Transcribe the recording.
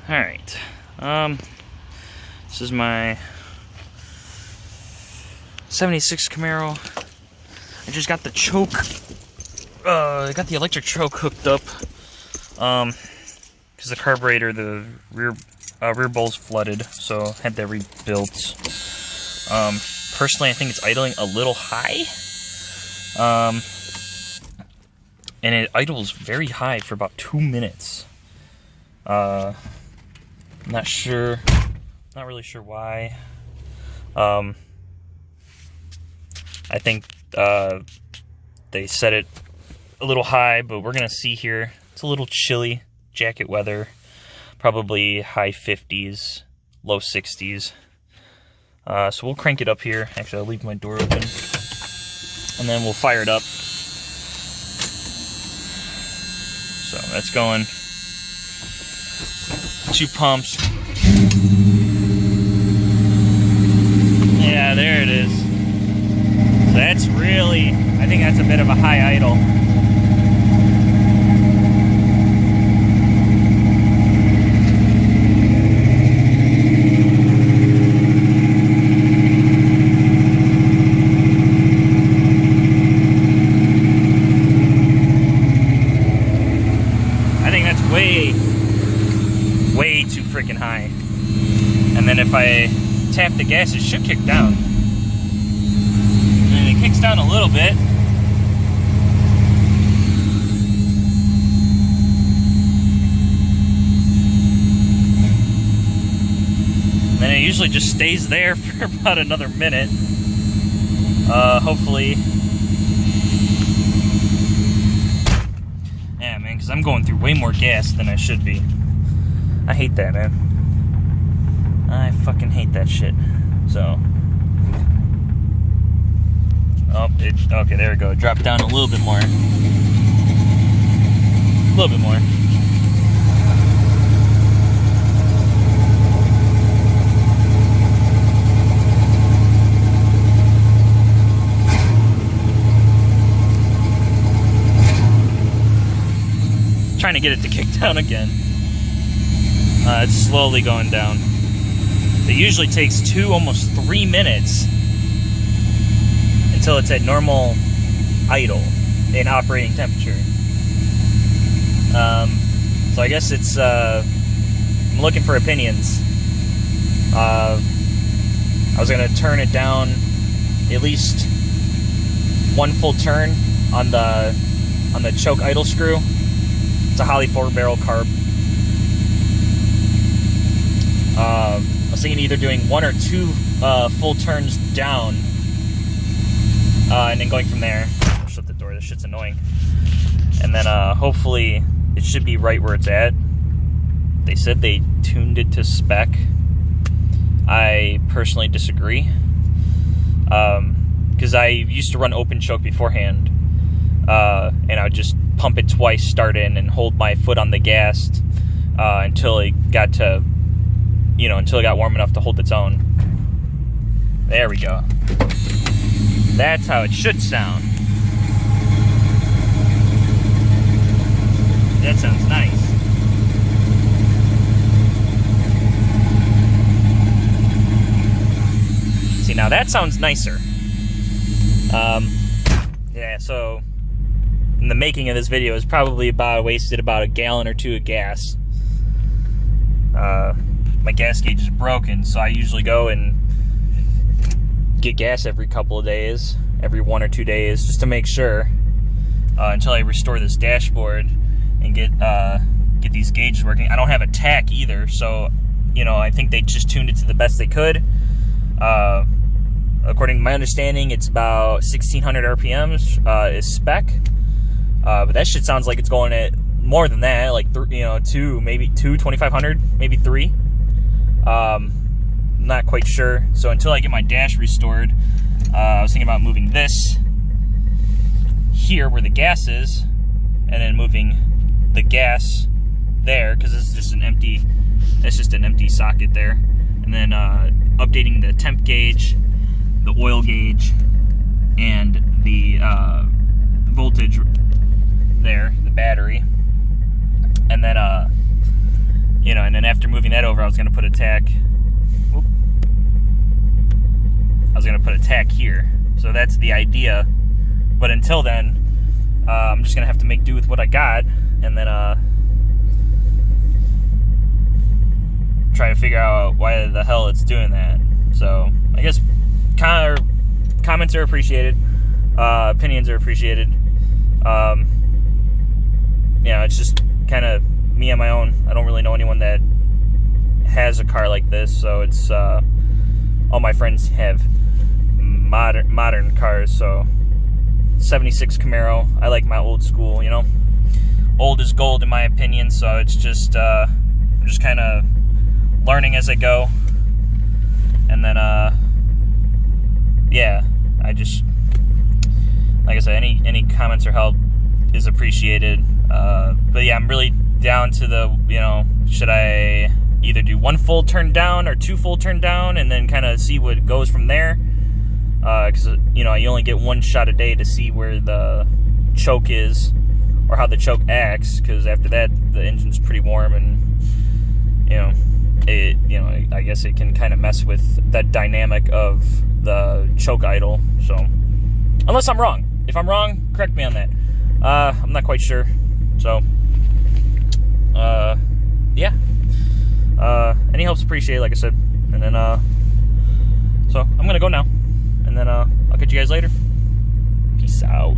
Alright, this is my 76 Camaro. I just got the choke, I got the electric choke hooked up, because the carburetor, the rear bowl's flooded, so had that rebuilt. Personally, I think it's idling a little high, and it idles very high for about 2 minutes. I'm not really sure why. I think they set it a little high, but we're gonna see here. It's a little chilly, jacket weather, probably high 50s, low 60s. So we'll crank it up here. Actually, I'll leave my door open, and then we'll fire it up. So that's going. 2 pumps. Yeah, there it is. So that's really, I think that's a bit of a high idle. I think that's way too freaking high. And then if I tap the gas, it should kick down. And it kicks down a little bit. And then it usually just stays there for about another minute. Hopefully. Yeah, man, because I'm going through way more gas than I should be. I hate that, man. I fucking hate that shit. So. Oh, okay, there we go. It dropped down a little bit more. A little bit more. Trying to get it to kick down again. It's slowly going down. It usually takes 2, almost 3 minutes until it's at normal idle in operating temperature. So I guess it's, I'm looking for opinions. I was gonna turn it down at least 1 full turn on the choke idle screw. It's a Holley 4-barrel carb. I was thinking either doing 1 or 2 full turns down, and then going from there. Shut the door, this shit's annoying. And then hopefully it should be right where it's at. They said they tuned it to spec. I personally disagree, because I used to run open choke beforehand, and I would just pump it twice, start in, and hold my foot on the gas until it got to, until it got warm enough to hold its own. There we go. That's how it should sound. That sounds nice. See, now that sounds nicer. Yeah, so in the making of this video is probably wasted about 1 gallon or 2 of gas. My gas gauge is broken, so I usually go and get gas every couple of days, every 1 or 2 days, just to make sure, until I restore this dashboard and get these gauges working. I don't have a tach either, so I think they just tuned it to the best they could. According to my understanding, it's about 1600 RPMs is spec, but that shit sounds like it's going at more than that, like 2, maybe 2, 2500, maybe 3. Not quite sure. So until I get my dash restored, I was thinking about moving this here where the gas is, and then moving the gas there, because this is just an empty. That's just an empty socket there, and then updating the temp gauge, the oil gauge, and the voltage there, the battery, and then you know, and then after moving that over, I was going to put a tack. I was going to put a tack here. So that's the idea. But until then, I'm just going to have to make do with what I got, and then try to figure out why the hell it's doing that. So I guess comments are appreciated, opinions are appreciated. Yeah, it's just kind of me on my own. I don't really know anyone that has a car like this, so it's all my friends have modern cars. So 76 Camaro, I like my old school, you know. Old is gold in my opinion, so it's just I'm just kind of learning as I go. And then yeah, I just, like I said, any comments or help is appreciated. But yeah, I'm really down to the, you know, should I either do one full turn down or two full turn down and then kind of see what goes from there? Because, you know, you only get one shot a day to see where the choke is or how the choke acts, because after that the engine's pretty warm, and I guess it can kind of mess with the dynamic of the choke idle. So unless I'm wrong, if I'm wrong, correct me on that. I'm not quite sure. So yeah, any help's appreciated, like I said. And then so I'm gonna go now, and then I'll catch you guys later. Peace out.